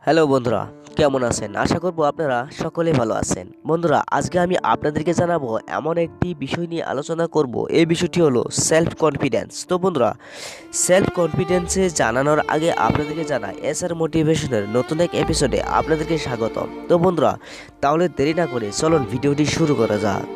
Hello বন্ধুরা, কেমন আছেন? আশা করব আপনারা সকলেই ভালো আছেন। বন্ধুরা, আজকে আমি আপনাদেরকে জানাবো এমন একটি বিষয় নিয়ে আলোচনা করব। এই বিষয়টি হলো সেলফ কনফিডেন্স। তো বন্ধুরা, সেলফ কনফিডেন্সে জানানোর আগে আপনাদেরকে জানাই এসআর মোটিভেশনের নতুন এক এপিসোডে আপনাদেরকে স্বাগতম। তো বন্ধুরা, তাহলে দেরি না করে চলুন ভিডিওটি শুরু করা যাক।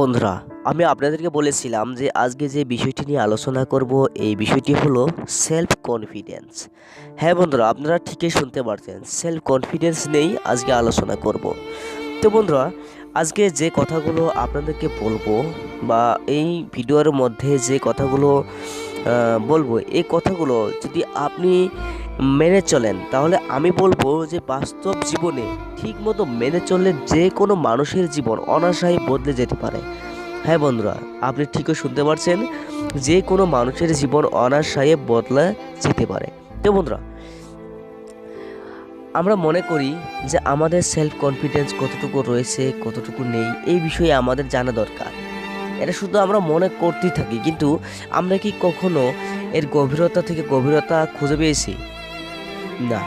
বন্ধুরা, আমি আপনাদেরকে বলেছিলাম যে আজকে যে বিষয়টি নিয়ে আলোচনা করব এই বিষয়টি হলো সেলফ কনফিডেন্স। হ্যাঁ বন্ধুরা, আপনারা ঠিকই শুনতে পারছেন, সেলফ কনফিডেন্স নিয়েই আজকে আলোচনা করব। তো বন্ধুরা, আজকে যে কথাগুলো আপনাদেরকে বলবো বা এই ভিডিওর মধ্যে যে কথাগুলো বলবো, এই কথাগুলো যদি আপনি মেনে চলেন তাহলে আমি বলবো যে বাস্তব জীবনে ঠিকমতো মেনে চললে যে কোনো মানুষের জীবন অনায়াসেই বদলে যেতে পারে। হ্যাঁ বন্ধুরা, আপনি ঠিকই শুনতে পারছেন, যে কোনো মানুষের জীবন অনায়াসেই বদলে যেতে পারে। তো বন্ধুরা, আমরা মনে করি যে আমাদের সেলফ কনফিডেন্স কতটুকু রয়েছে কতটুকু নেই এই বিষয়ে আমাদের জানা দরকার। এটা শুধু আমরা মনে করতেই থাকি, কিন্তু আমরা কি কখনো এর গভীরতা থেকে গভীরতা খুঁজে পেয়েছি? না,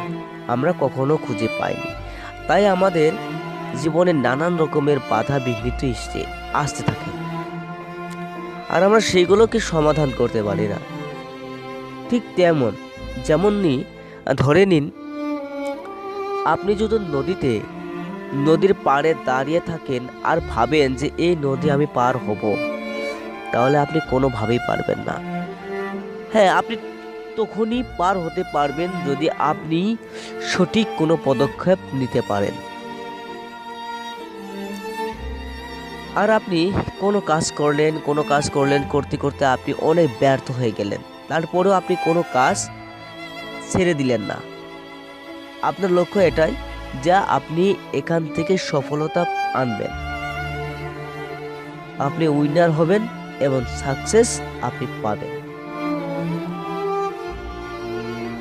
আমরা কখনো খুঁজে পাইনি। তাই আমাদের জীবনে নানান রকমের বাধা বিঘ্নিত আসতে থাকে, আর আমরা সেগুলোকে সমাধান করতে পারি না। ঠিক যেমনই ধরে নিন, আপনি যদি নদীর পাড়ে দাঁড়িয়ে থাকেন আর ভাবেন যে এই নদী আমি পার হব, তাহলে আপনি কোনোভাবেই পারবেন না। হ্যাঁ, আপনি তখনই পার হতে পারবেন যদি আপনি সঠিক কোনো পদক্ষেপ নিতে পারেন। আর আপনি কোনো কাজ করলেন করতে করতে আপনি অনেক ব্যর্থ হয়ে গেলেন, তারপরেও আপনি কোনো কাজ ছেড়ে দিলেন না। আপনার লক্ষ্য এটাই যা আপনি এখান থেকে সফলতা আনবেন, আপনি উইনার হবেন এবং সাকসেস আপনি পাবেন।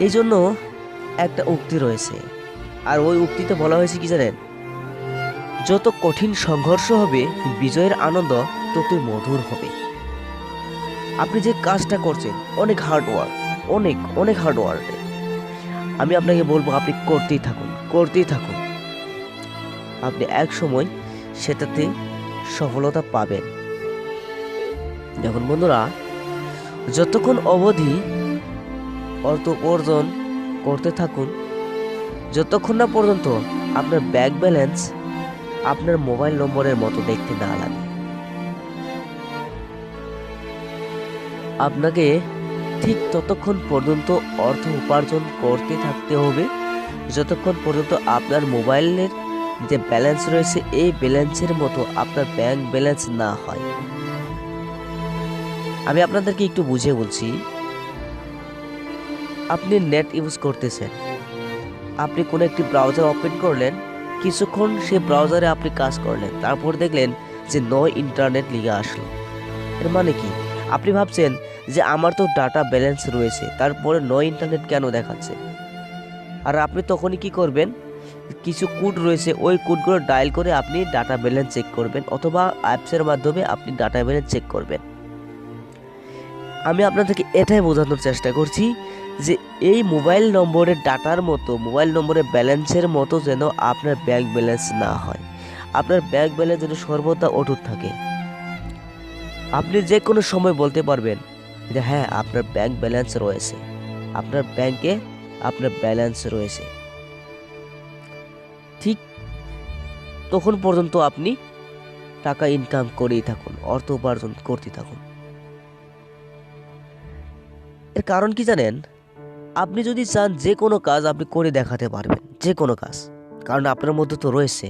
এই জন্য একটা উক্তি রয়েছে, আর ওই উক্তিতে বলা হয়েছে কি জানেন? যত কঠিন সংঘর্ষ হবে বিজয়ের আনন্দ ততই মধুর হবে। আপনি যে কাজটা করছেন অনেক হার্ড ওয়ার্ক, আমি আপনাকে বলবো আপনি করতেই থাকুন। আপনি এক সময় সেটাতে সফলতা পাবেন। দেখুন বন্ধুরা, যতক্ষণ অবধি অর্থ উপার্জন করতে থাকুন, যতক্ষণ না পর্যন্ত আপনার ব্যাংক ব্যালেন্স আপনার মোবাইল নম্বরের মতো দেখতে না লাগে। আপনাকে ঠিক ততক্ষণ পর্যন্ত অর্থ উপার্জন করতে থাকতে হবে যতক্ষণ পর্যন্ত আপনার মোবাইলের যে ব্যালেন্স রয়েছে এই ব্যালেন্সের মতো আপনার ব্যাংক ব্যালেন্স না হয়। আমি আপনাদেরকে একটু বুঝিয়ে বলছি। আপনি নেট ইউজ করতেছেন, আপনি কোনো একটি ব্রাউজার ওপেন করলেন, কিছুক্ষণ সেই ব্রাউজারে আপনি কাজ করলেন, তারপর দেখলেন যে নো ইন্টারনেট লিখে আসলো। এর মানে কি? আপনি ভাবছেন যে আমার তো ডাটা ব্যালেন্স রয়েছে, তারপরে নো ইন্টারনেট কেন দেখাচ্ছে? আর আপনি তখনই কি করবেন? কিছু কোড রয়েছে, ওই কোডগুলো ডায়াল করে আপনি ডাটা ব্যালেন্স চেক করবেন, অথবা অ্যাপসের মাধ্যমে আপনি ডাটা ব্যালেন্স চেক করবেন। আমি আপনাদেরকে এটাই বোঝানোর চেষ্টা করছি যে এই মোবাইল নম্বরের ডাটার মতো, মোবাইল নম্বরের ব্যালেন্সের মতো যেন আপনার ব্যাংক ব্যালেন্স না হয়। আপনার ব্যাংক ব্যালেন্স যেন সর্বদা অটুট থাকে। আপনি যে কোনো সময় বলতে পারবেন যে হ্যাঁ, আপনার ব্যাংক ব্যালেন্স রয়েছে, আপনার ব্যাংকে আপনার ব্যালেন্স রয়েছে। ঠিক তখন পর্যন্ত আপনি টাকা ইনকাম করেই থাকুন, অর্থ উপার্জন করতে থাকুন। এর কারণ কি জানেন? আপনি যদি চান যে কোনো কাজ আপনি করে দেখাতে পারবেন, যে কোনো কাজ, কারণ আপনার মধ্যে তো রয়েছে,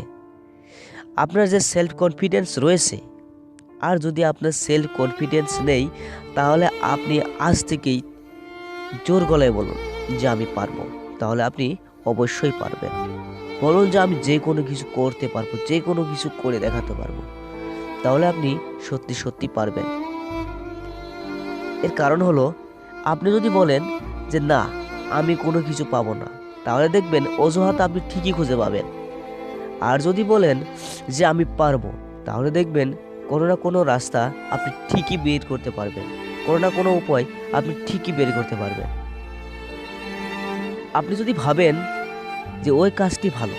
আপনার যে সেলফ কনফিডেন্স রয়েছে। আর যদি আপনার সেলফ কনফিডেন্স নেই, তাহলে আপনি আজ থেকেই জোর গলায় বলুন যে আমি পারবো, তাহলে আপনি অবশ্যই পারবেন। বলুন যে আমি যে কোনো কিছু করতে পারবো, যে কোনো কিছু করে দেখাতে পারবো, তাহলে আপনি সত্যি সত্যি পারবেন। এর কারণ হলো, আপনি যদি বলেন যে না আমি কোনো কিছু পাবো না, তাহলে দেখবেন অজুহাত আপনি ঠিকই খুঁজে পাবেন। আর যদি বলেন যে আমি পারবো, তাহলে দেখবেন কোনো না কোনো রাস্তা আপনি ঠিকই বের করতে পারবেন, কোনো না কোনো উপায় আপনি ঠিকই বের করতে পারবেন। আপনি যদি ভাবেন যে ওই কাজটি ভালো,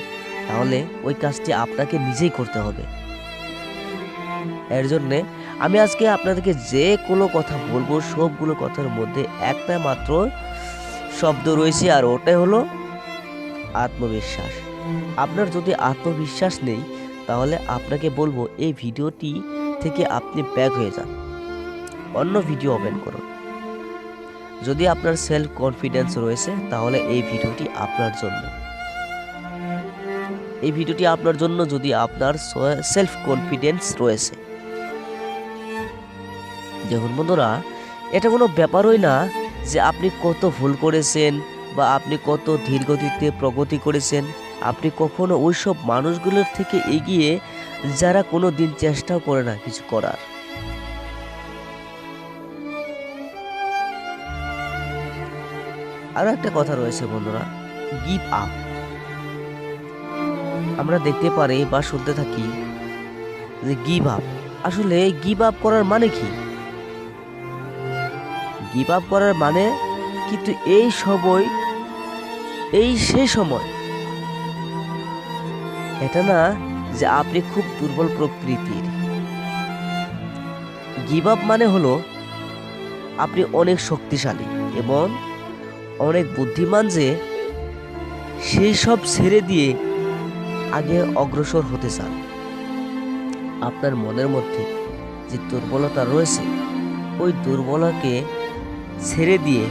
তাহলে ওই কাজটি আপনাকে নিজেই করতে হবে। এর জন্যে আমি আজকে আপনাদেরকে যে কোনো কথা বলবো, সবগুলো কথার মধ্যে একটা মাত্র শব্দ রয়েছে, আর ওটাই হলো আত্মবিশ্বাস। আপনার যদি আত্মবিশ্বাস নেই, তাহলে আপনাকে বলবো এই ভিডিওটি থেকে আপনি ব্যাক হয়ে যান, অন্য ভিডিও ওপেন করুন। যদি আপনার সেলফ কনফিডেন্স রয়েছে, তাহলে এই ভিডিওটি আপনার জন্য। এই ভিডিওটি আপনার জন্য যদি আপনার সেলফ কনফিডেন্স রয়েছে। দেখুন বন্ধুরা, এটা কোনো ব্যাপারই না যে আপনি কত ভুল করেছেন বা আপনি কত ধীর গতিতে প্রগতি করেছেন। আপনি কখনো ওইসব মানুষগুলোর থেকে এগিয়ে, যারা কোনো দিন চেষ্টাও করে না কিছু করার। আরো একটা কথা রয়েছে বন্ধুরা, গিভ আপ। আমরা দেখতে পারি বা শুনতে থাকি যে গিভ আপ। আসলে গিভ আপ করার মানে কি? গিভ আপ করার মানে কিন্তু সেই সময় এটা না যে আপনি খুব দুর্বল প্রকৃতির। গিভ আপ মানে হলো আপনি অনেক শক্তিশালী এবং অনেক বুদ্ধিমান, যে সেই সব ছেড়ে দিয়ে আগে অগ্রসর হতে চান। আপনার মনের মধ্যে যে দুর্বলতা রয়েছে, ওই দুর্বলতাকে ছেড়ে দিয়ে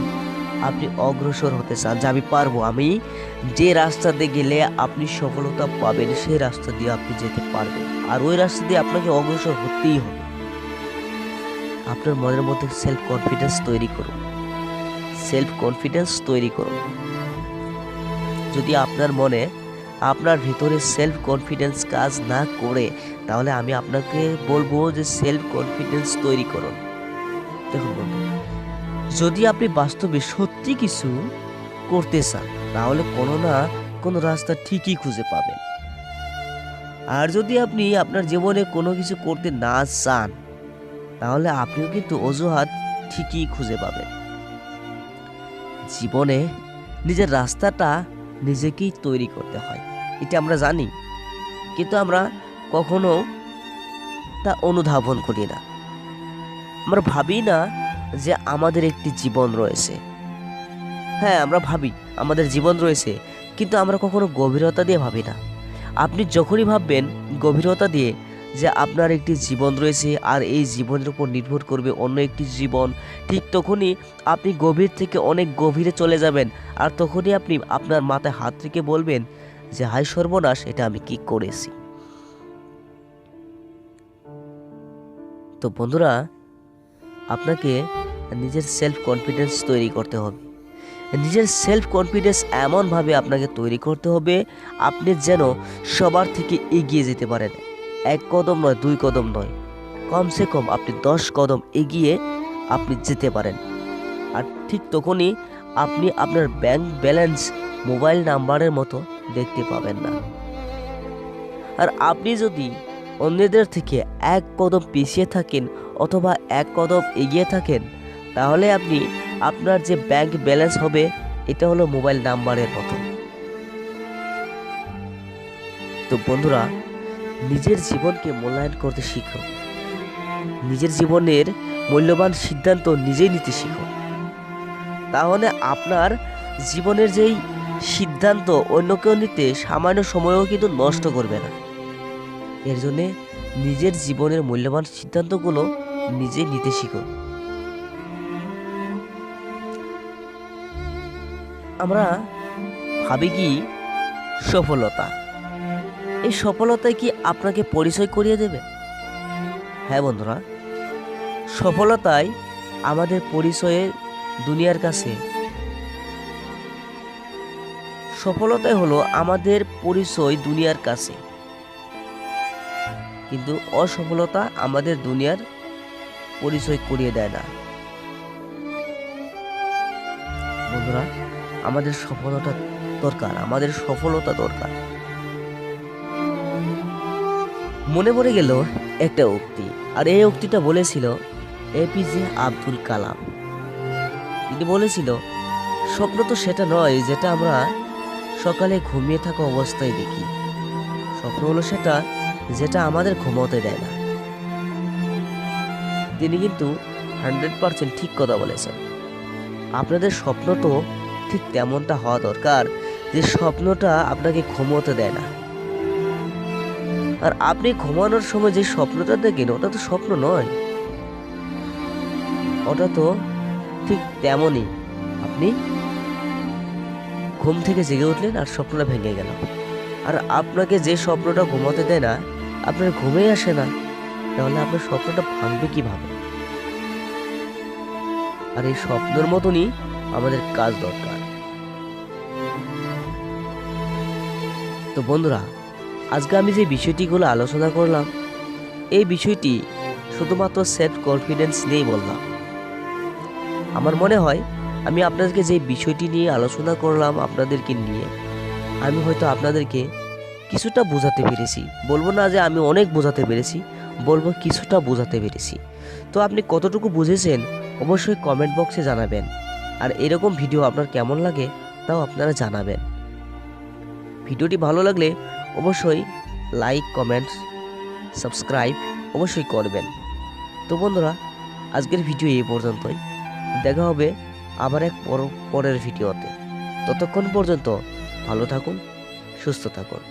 আপনি অগ্রসর হতে চান, যে আমি পারবো, আমি যে রাস্তাতে গেলে আপনি সফলতা পাবেন সেই রাস্তা দিয়ে আপনি যেতে পারবেন, আর ওই রাস্তা দিয়ে আপনাকে অগ্রসর হতেই হবে। আপনার মনের মধ্যে সেলফ কনফিডেন্স তৈরি করুন, সেলফ কনফিডেন্স তৈরি করুন। যদি আপনার ভিতরে সেলফ কনফিডেন্স কাজ না করে, তাহলে আমি আপনাকে বলবো যে সেলফ কনফিডেন্স তৈরি করুন। দেখুন বন্ধু, যদি আপনি বাস্তবে সত্যি কিছু করতে চান, তাহলে কোনো না কোনো রাস্তা ঠিকই খুঁজে পাবেন। আর যদি আপনি আপনার জীবনে কোনো কিছু করতে না চান, তাহলে আপনিও কিন্তু অজুহাত ঠিকই খুঁজে পাবেন। জীবনে নিজের রাস্তাটা নিজেকেই তৈরি করতে হয়, এটা আমরা জানি, কিন্তু আমরা কখনো তা অনুধাবন করি না। আমরা ভাবি না যে আমাদের একটি জীবন রয়েছে। হ্যাঁ, আমরা ভাবি আমাদের জীবন রয়েছে, কিন্তু আমরা কখনো গভীরতা দিয়ে ভাবি না। আপনি যখনই ভাববেন গভীরতা দিয়ে যে আপনার একটি জীবন রয়েছে আর এই জীবনের উপর নির্ভর করবে অন্য একটি জীবন, ঠিক তখনই আপনি গভীর থেকে অনেক গভীরে চলে যাবেন। আর তখনই আপনি আপনার মাথায় হাত রেখে বলবেন যে হায় সর্বনাশ, এটা আমি কি করেছি। তো বন্ধুরা, আপনাকে নিজের সেলফ কনফিডেন্স তৈরি করতে হবে। নিজের সেলফ কনফিডেন্স এমনভাবে আপনাকে তৈরি করতে হবে, আপনি যেন সবার থেকে এগিয়ে যেতে পারেন। 1 কদম নয়, 2 কদম নয়, কমসে কম আপনি 10 কদম এগিয়ে আপনি যেতে পারেন। আর ঠিক তখনই আপনি আপনার ব্যাংক ব্যালেন্স মোবাইল নাম্বারের মতো দেখতে পাবেন না। আর আপনি যদি অন্যদের থেকে 1 কদম পিছিয়ে থাকেন অথবা 1 কদম এগিয়ে থাকেন, তাহলে আপনি আপনার যে ব্যাংক ব্যালেন্স হবে, এটা হলো মোবাইল নাম্বারের মতো। তো বন্ধুরা, নিজের জীবনকে মূল্যায়ন করতে শিখো, নিজের জীবনের মূল্যবান সিদ্ধান্ত নিজেই নিতে শিখো। তাহলে আপনার জীবনের যেই সিদ্ধান্ত অন্য কেউ নিতে সামান্য সময়ও কিন্তু নষ্ট করবে না। এর জন্যে নিজের জীবনের মূল্যবান সিদ্ধান্তগুলো নিজেই নিতে শিখো। আমরা ভাবি কি সফলতা, এই সফলতায় কি আপনাকে পরিচয় করিয়ে দেবে? হ্যাঁ বন্ধুরা, সফলতাই আমাদের পরিচয়ে দুনিয়ার কাছে। সফলতাই হলো আমাদের পরিচয় দুনিয়ার কাছে, কিন্তু অসফলতা আমাদের দুনিয়ার পরিচয় করিয়ে দেয় না। বন্ধুরা, আমাদের সফলতা দরকার, আমাদের সফলতা দরকার। মনে পড়ে গেল একটা উক্তি, আর এই উক্তিটা বলেছিল এপিজে আব্দুল কালাম। তিনি বলেছিল, স্বপ্ন তো সেটা নয় যেটা আমরা সকালে ঘুমিয়ে থাকা অবস্থায় দেখি, স্বপ্ন হলো সেটা যেটা আমাদের ঘুমোতে দেয় না। তিনি কিন্তু 100% ঠিক কথা বলেছেন। আপনাদের স্বপ্ন তো ঠিক তেমনটা হওয়া দরকার যে স্বপ্নটা আপনাকে ঘুমোতে দেয় না। আর আপনি ঘুমানোর সময় যে স্বপ্নটা দেখেন ওটা তো স্বপ্ন নয়, ওটা তো ঠিক তেমনই আপনি ঘুম থেকে জেগে উঠলেন আর স্বপ্নটা ভেঙে গেল। আর আপনাকে যে স্বপ্নটা ঘুমাতে দেয় না, আপনার ঘুমেই আসে না, তাহলে আপনার স্বপ্নটা ভাঙবে কিভাবে? আর এই স্বপ্নের মতনই আমাদের কাজ দরকার। তো বন্ধুরা, আজকে আমি যে বিষয়টিগুলো আলোচনা করলাম, এই বিষয়টি শুধুমাত্র সেলফ কনফিডেন্স নিয়েই বললাম। আমার মনে হয় আমি আপনাদেরকে যে বিষয়টি নিয়ে আলোচনা করলাম আপনাদেরকে নিয়ে, আমি হয়তো আপনাদেরকে কিছুটা বোঝাতে পেরেছি। বলবো না যে আমি অনেক বোঝাতে পেরেছি, বলবো কিছুটা বোঝাতে পেরেছি। তো আপনি কতটুকু বুঝেছেন অবশ্যই কমেন্ট বক্সে জানাবেন। আর এরকম ভিডিও আপনার কেমন লাগে তাও আপনারা জানাবেন। ভিডিওটি ভালো লাগলে অবশ্যই লাইক, কমেন্ট, সাবস্ক্রাইব অবশ্যই করবেন। তো বন্ধুরা, আজকের ভিডিও এই পর্যন্তই। দেখা হবে আবার এক পরের ভিডিওতে। ততক্ষণ পর্যন্ত ভালো থাকুন, সুস্থ থাকুন।